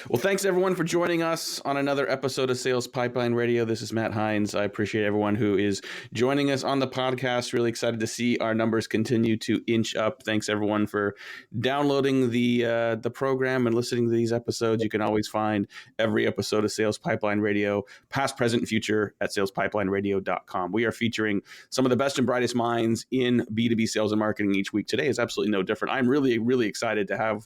Well, thanks everyone for joining us on another episode of Sales Pipeline Radio. This is Matt Hines. I appreciate everyone who is joining us on the podcast. Really excited to see our numbers continue to inch up. Thanks everyone for downloading the program and listening to these episodes. You can always find every episode of Sales Pipeline Radio, past, present, and future, at salespipelineradio.com. We are featuring some of the best and brightest minds in B2B sales and marketing each week. Today is absolutely no different. I'm really excited to have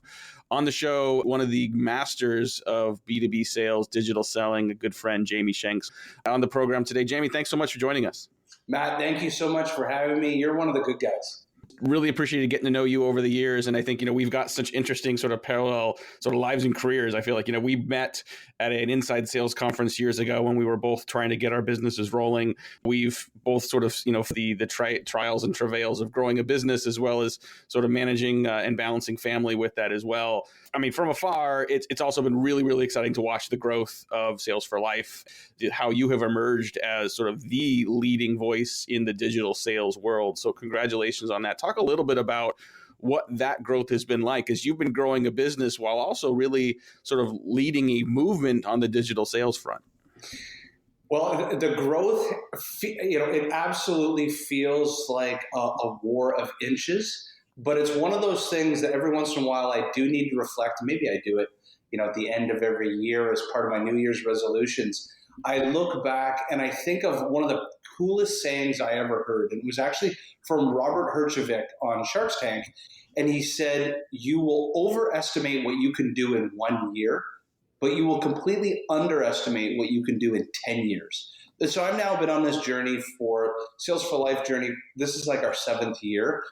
on the show one of the masters of B2B sales, digital selling, a good friend, Jamie Shanks, on the program today. Jamie, thanks so much for joining us. Matt, thank you so much for having me. You're one of the good guys. Really appreciated getting to know you over the years. And I think, we've got such interesting sort of parallel sort of lives and careers. I feel like, we met at an inside sales conference years ago when we were both trying to get our businesses rolling. We've both sort of, the trials and travails of growing a business, as well as sort of managing and balancing family with that as well. I mean, from afar, it's also been really exciting to watch the growth of Sales for Life, how you have emerged as sort of the leading voice in the digital sales world. So congratulations on that. Talk a little bit about what that growth has been like, as you've been growing a business while also really sort of leading a movement on the digital sales front. Well, the growth, it absolutely feels like a war of inches. But it's one of those things that every once in a while I do need to reflect. Maybe I do it, at the end of every year as part of my New Year's resolutions. I look back and I think of one of the coolest sayings I ever heard. And it was actually from Robert Herjavec on Shark Tank. And he said, you will overestimate what you can do in 1 year, but you will completely underestimate what you can do in 10 years. And so I've now been on this journey for Sales for Life journey. This is like our 7th year.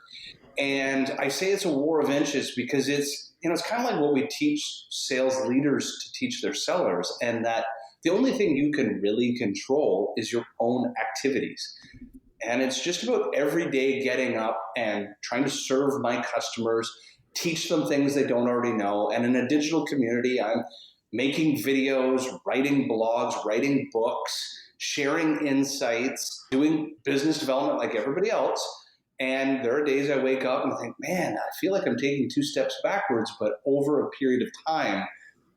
And I say it's a war of inches because it's kind of like what we teach sales leaders to teach their sellers, and that the only thing you can really control is your own activities. And it's just about every day getting up and trying to serve my customers, teach them things they don't already know. And in a digital community, I'm making videos, writing blogs, writing books, sharing insights, doing business development like everybody else. And there are days I wake up and think, man, I feel like I'm taking 2 steps backwards, but over a period of time,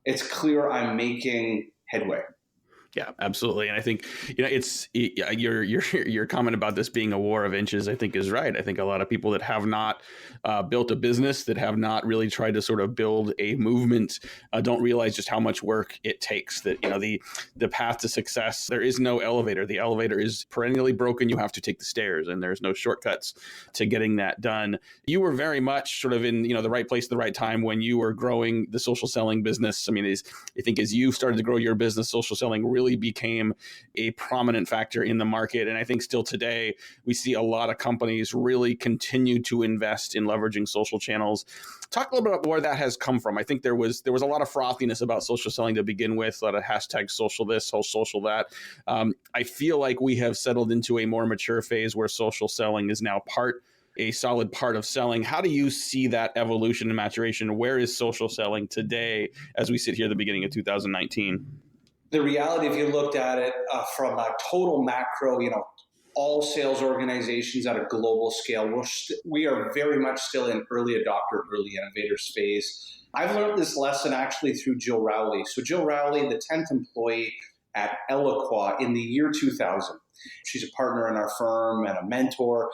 it's clear I'm making headway. Yeah, absolutely. And I think, it's your comment about this being a war of inches, I think is right. I think a lot of people that have not built a business, that have not really tried to sort of build a movement, don't realize just how much work it takes. That, the path to success, there is no elevator. The elevator is perennially broken. You have to take the stairs, and there's no shortcuts to getting that done. You were very much sort of in, the right place at the right time when you were growing the social selling business. I mean, I think as you started to grow your business, social selling really became a prominent factor in the market. And I think still today, we see a lot of companies really continue to invest in leveraging social channels. Talk a little bit about where that has come from. I think there was a lot of frothiness about social selling to begin with, a lot of hashtag social this, social that. I feel like we have settled into a more mature phase where social selling is now a solid part of selling. How do you see that evolution and maturation? Where is social selling today as we sit here at the beginning of 2019? The reality, if you looked at it from a total macro, all sales organizations at a global scale, we are very much still in early adopter, early innovators phase. I've learned this lesson actually through Jill Rowley. So Jill Rowley, the 10th employee at Eloqua in the year 2000. She's a partner in our firm and a mentor.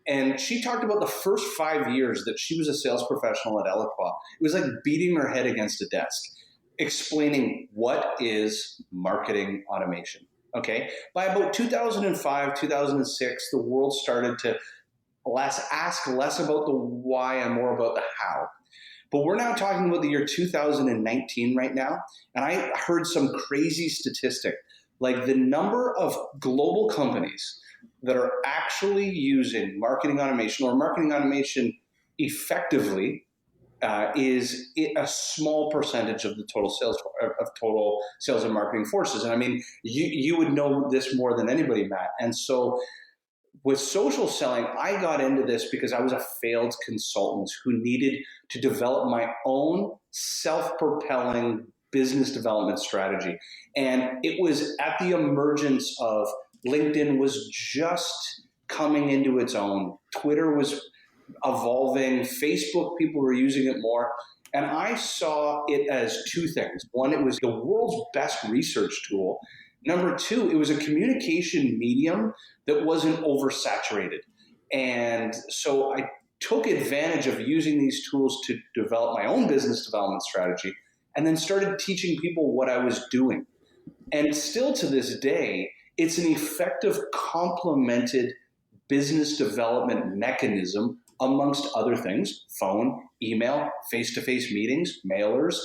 And she talked about the first 5 years that she was a sales professional at Eloqua. It was like beating her head against a desk, explaining what is marketing automation. Okay. By about 2005, 2006, the world started to ask less about the why and more about the how. But we're now talking about the year 2019 right now. And I heard some crazy statistic, like the number of global companies that are actually using marketing automation or marketing automation effectively is a small percentage of the total sales and marketing forces. And I mean, you would know this more than anybody, Matt. And so with social selling, I got into this because I was a failed consultant who needed to develop my own self-propelling business development strategy. And it was at the emergence of LinkedIn was just coming into its own. Twitter was evolving. Facebook, people were using it more. And I saw it as two things. One, it was the world's best research tool. Number two, it was a communication medium that wasn't oversaturated. And so I took advantage of using these tools to develop my own business development strategy and then started teaching people what I was doing. And still to this day, it's an effective complemented business development mechanism amongst other things: phone, email, face-to-face meetings, mailers.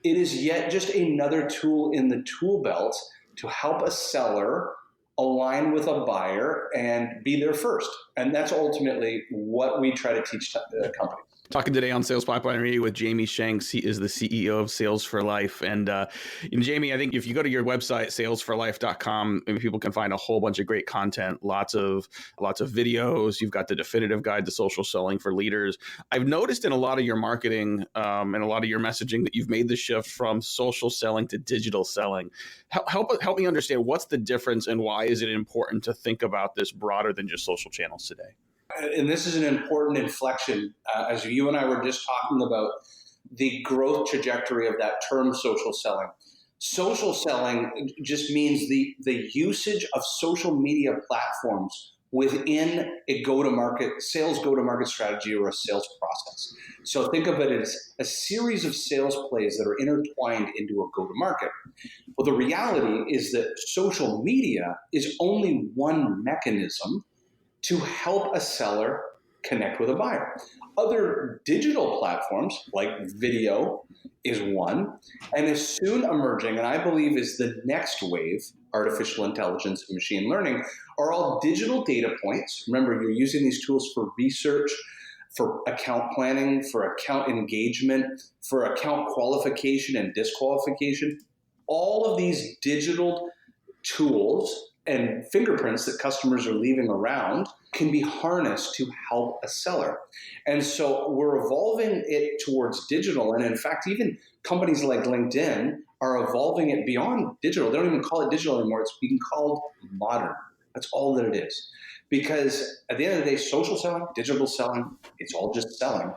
It is yet just another tool in the tool belt to help a seller align with a buyer and be there first. And that's ultimately what we try to teach companies. Talking today on Sales Pipeline Radio with Jamie Shanks. He is the CEO of Sales for Life. And Jamie, I think if you go to your website, salesforlife.com, people can find a whole bunch of great content, lots of videos. You've got the definitive guide to social selling for leaders. I've noticed in a lot of your marketing and a lot of your messaging that you've made the shift from social selling to digital selling. Help me understand, what's the difference and why is it important to think about this broader than just social channels today? And this is an important inflection, as you and I were just talking about the growth trajectory of that term, social selling. Social selling just means the usage of social media platforms within a sales go-to-market strategy or a sales process. So think of it as a series of sales plays that are intertwined into a go-to-market. Well, the reality is that social media is only one mechanism to help a seller connect with a buyer. Other digital platforms like video is one, and is soon emerging, and I believe is the next wave, artificial intelligence and machine learning, are all digital data points. Remember, you're using these tools for research, for account planning, for account engagement, for account qualification and disqualification. All of these digital tools and fingerprints that customers are leaving around can be harnessed to help a seller. And so we're evolving it towards digital. And in fact, even companies like LinkedIn are evolving it beyond digital. They don't even call it digital anymore. It's being called modern. That's all that it is. Because at the end of the day, social selling, digital selling, it's all just selling,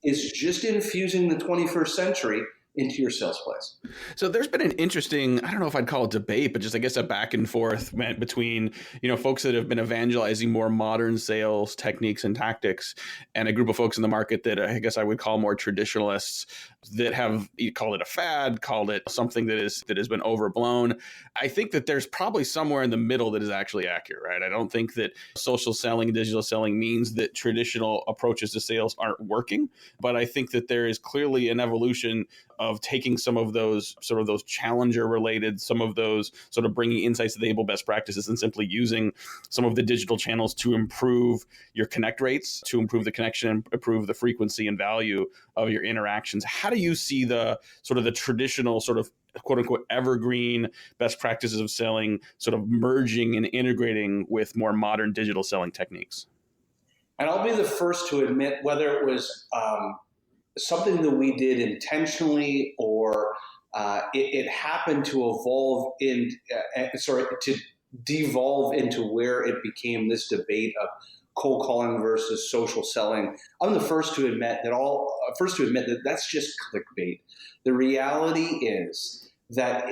is just infusing the 21st century into your sales plays. So there's been an interesting, I don't know if I'd call it debate, but just I guess a back and forth between, folks that have been evangelizing more modern sales techniques and tactics, and a group of folks in the market that I guess I would call more traditionalists that have called it a fad, called it something that has been overblown. I think that there's probably somewhere in the middle that is actually accurate, right? I don't think that social selling and digital selling means that traditional approaches to sales aren't working, but I think that there is clearly an evolution of taking some of those sort of those challenger related, some of those sort of bringing insights to the table, best practices, and simply using some of the digital channels to improve your connect rates, to improve the connection, improve the frequency and value of your interactions. How do you see the sort of the traditional sort of quote unquote evergreen best practices of selling sort of merging and integrating with more modern digital selling techniques? And I'll be the first to admit, whether it was something that we did intentionally or it happened to evolve to devolve into where it became this debate of cold calling versus social selling. I'm the first to admit that that's just clickbait. The reality is that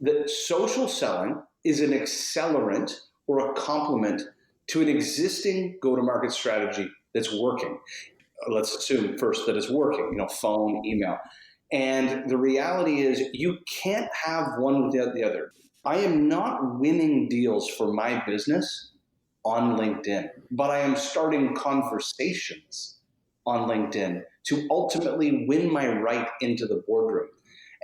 that social selling is an accelerant or a complement to an existing go-to-market strategy that's working. Let's assume first that it's working, phone, email. And the reality is you can't have one without the other. I am not winning deals for my business on LinkedIn, but I am starting conversations on LinkedIn to ultimately win my right into the boardroom,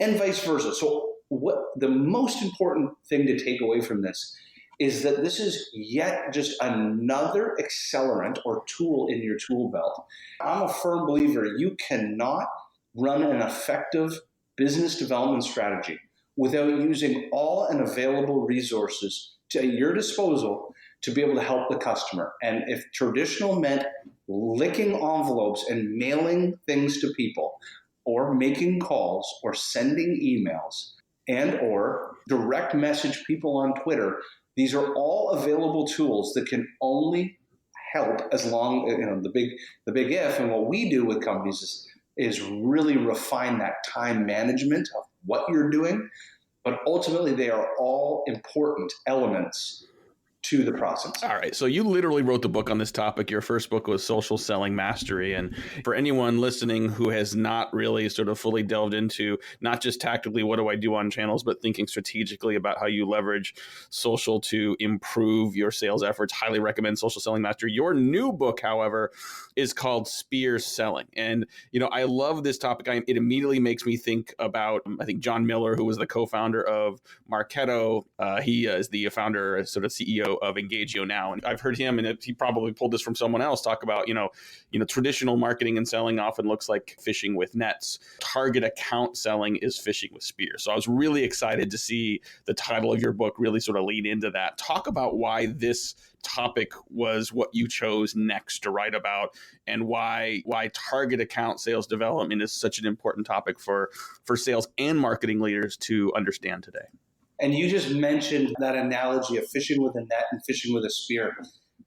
and vice versa. So what the most important thing to take away from this is that this is yet just another accelerant or tool in your tool belt. I'm a firm believer you cannot run an effective business development strategy without using all and available resources at your disposal to be able to help the customer. And if traditional meant licking envelopes and mailing things to people, or making calls, or sending emails, and or direct message people on Twitter, these are all available tools that can only help as long, the big if, and what we do with companies is is really refine that time management of what you're doing. But ultimately, they are all important elements to the process. All right. So you literally wrote the book on this topic. Your first book was Social Selling Mastery. And for anyone listening who has not really sort of fully delved into not just tactically, what do I do on channels, but thinking strategically about how you leverage social to improve your sales efforts, highly recommend Social Selling Mastery. Your new book, however, is called Spear Selling. And, I love this topic. It immediately makes me think about, I think, John Miller, who was the co-founder of Marketo. He is the founder, sort of CEO of Engagio now. And I've heard him, and he probably pulled this from someone else, talk about, traditional marketing and selling often looks like fishing with nets. Target account selling is fishing with spears. So I was really excited to see the title of your book really sort of lean into that. Talk about why this topic was what you chose next to write about, and why target account sales development is such an important topic for sales and marketing leaders to understand today. And you just mentioned that analogy of fishing with a net and fishing with a spear.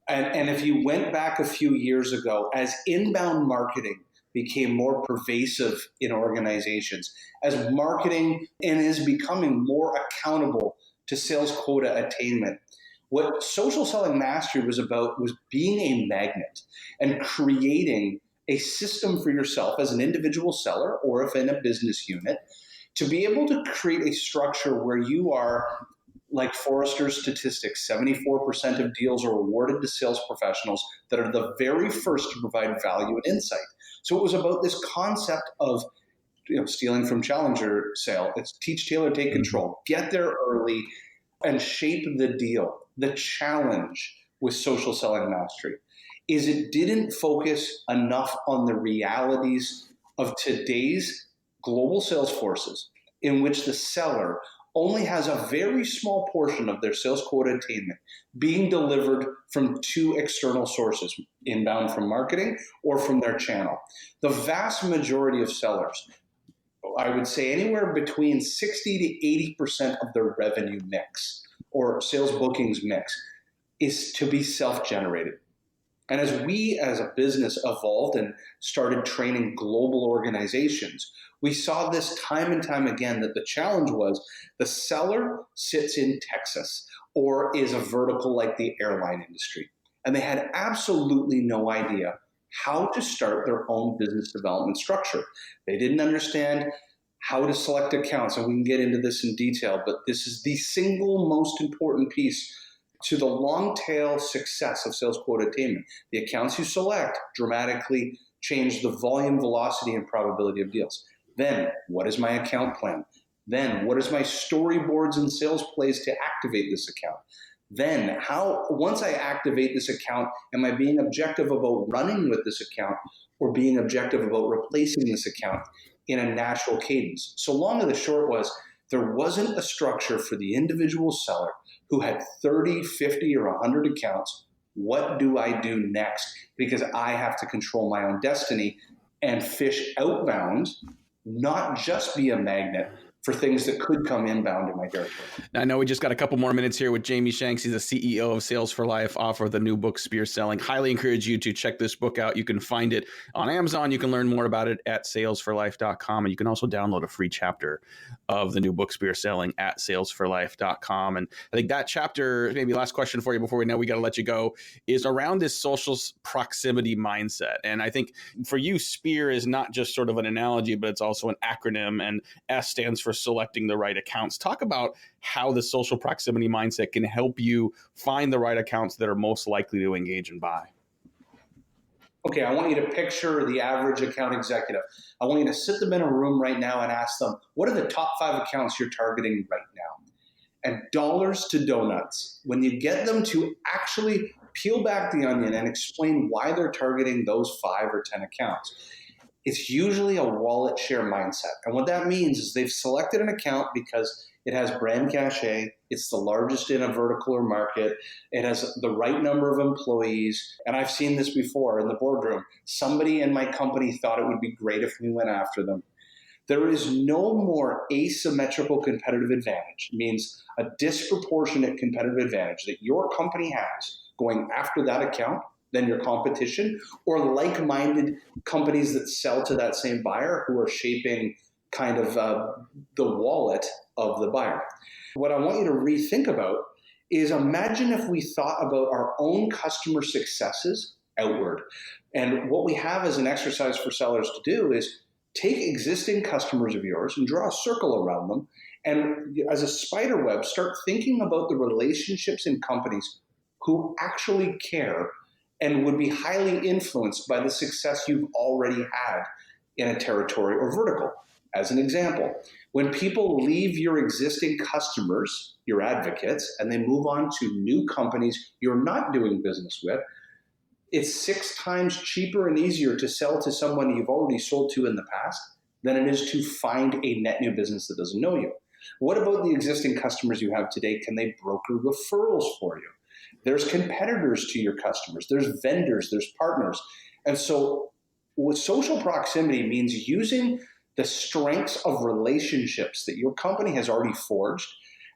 And if you went back a few years ago, as inbound marketing became more pervasive in organizations, as marketing and is becoming more accountable to sales quota attainment, what Social Selling Mastery was about was being a magnet and creating a system for yourself as an individual seller, or if in a business unit, to be able to create a structure where you are, like Forrester's statistics, 74% of deals are awarded to sales professionals that are the very first to provide value and insight. So it was about this concept of stealing from Challenger sale. It's teach, tailor, take control. Get there early and shape the deal. The challenge with Social Selling Mastery is it didn't focus enough on the realities of today's global sales forces, in which the seller only has a very small portion of their sales quota attainment being delivered from two external sources, inbound from marketing or from their channel. The vast majority of sellers, I would say anywhere between 60 to 80% of their revenue mix or sales bookings mix, is to be self-generated. And as we as a business evolved and started training global organizations, we saw this time and time again, that the challenge was the seller sits in Texas or is a vertical like the airline industry. And they had absolutely no idea how to start their own business development structure. They didn't understand how to select accounts, and we can get into this in detail, but this is the single most important piece to the long tail success of sales quota attainment. The accounts you select dramatically change the volume, velocity, and probability of deals. Then, what is my account plan? Then, what is my storyboards and sales plays to activate this account? Then, once I activate this account, am I being objective about running with this account, or being objective about replacing this account in a natural cadence? So long and the short was, there wasn't a structure for the individual seller who had 30, 50, or 100 accounts. What do I do next? Because I have to control my own destiny and fish outbound, not just be a magnet for things that could come inbound in my territory. Now, I know we just got a couple more minutes here with Jamie Shanks. He's the CEO of Sales for Life, author of the new book, Spear Selling. Highly encourage you to check this book out. You can find it on Amazon. You can learn more about it at salesforlife.com. And you can also download a free chapter of the new book, Spear Selling, at salesforlife.com. And I think that chapter, maybe last question for you before we got to let you go, is around this social proximity mindset. And I think for you, Spear is not just sort of an analogy, but it's also an acronym, and S stands for selecting the right accounts. Talk about how the social proximity mindset can help you find the right accounts that are most likely to engage and buy. Okay, I want you to picture the average account executive. I want you to sit them in a room right now and ask them, what are the top 5 accounts you're targeting right now? And dollars to donuts, when you get them to actually peel back the onion and explain why they're targeting those 5 or 10 accounts, it's usually a wallet share mindset. And what that means is they've selected an account because it has brand cachet, it's the largest in a vertical or market, it has the right number of employees. And I've seen this before in the boardroom. Somebody in my company thought it would be great if we went after them. There is no more asymmetrical competitive advantage, means a disproportionate competitive advantage that your company has going after that account than your competition, or like-minded companies that sell to that same buyer who are shaping kind of the wallet of the buyer. What I want you to rethink about is, imagine if we thought about our own customer successes outward. And what we have as an exercise for sellers to do is take existing customers of yours and draw a circle around them. And as a spider web, start thinking about the relationships in companies who actually care and would be highly influenced by the success you've already had in a territory or vertical. As an example, when people leave your existing customers, your advocates, and they move on to new companies you're not doing business with, it's 6 times cheaper and easier to sell to someone you've already sold to in the past than it is to find a net new business that doesn't know you. What about the existing customers you have today? Can they broker referrals for you? There's competitors to your customers. There's vendors. There's partners. And so with social proximity means using the strengths of relationships that your company has already forged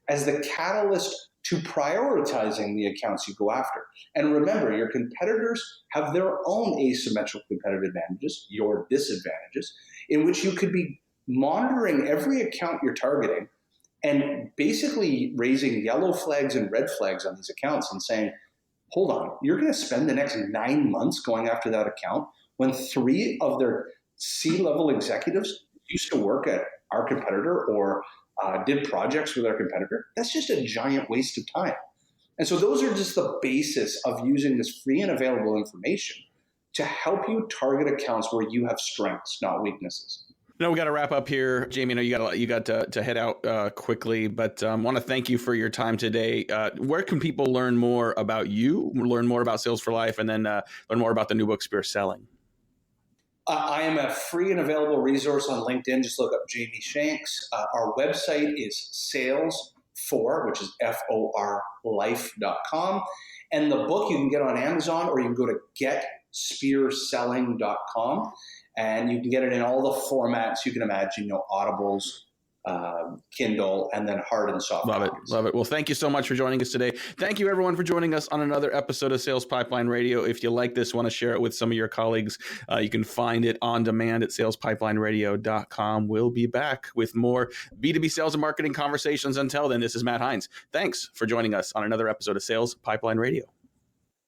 as the catalyst to prioritizing the accounts you go after. And remember, your competitors have their own asymmetrical competitive advantages, your disadvantages, in which you could be monitoring every account you're targeting and basically raising yellow flags and red flags on these accounts and saying, hold on, you're going to spend the next 9 months going after that account when 3 of their C-level executives used to work at our competitor or did projects with our competitor. That's just a giant waste of time. And so those are just the basis of using this free and available information to help you target accounts where you have strengths, not weaknesses. No, we got to wrap up here, Jamie. I know you got to head out quickly, but I want to thank you for your time today. Where can people learn more about you, learn more about Sales for Life, and then learn more about the new book, Spear Selling? I am a free and available resource on LinkedIn. Just look up Jamie Shanks. Our website is sales4, which is FOR life.com. And the book you can get on Amazon, or you can go to getspearselling.com. And you can get it in all the formats you can imagine, Audibles, Kindle, and then hard and soft. Love it. Well, thank you so much for joining us today. Thank you, everyone, for joining us on another episode of Sales Pipeline Radio. If you like this, want to share it with some of your colleagues, you can find it on demand at salespipelineradio.com. We'll be back with more B2B sales and marketing conversations. Until then, this is Matt Hines. Thanks for joining us on another episode of Sales Pipeline Radio.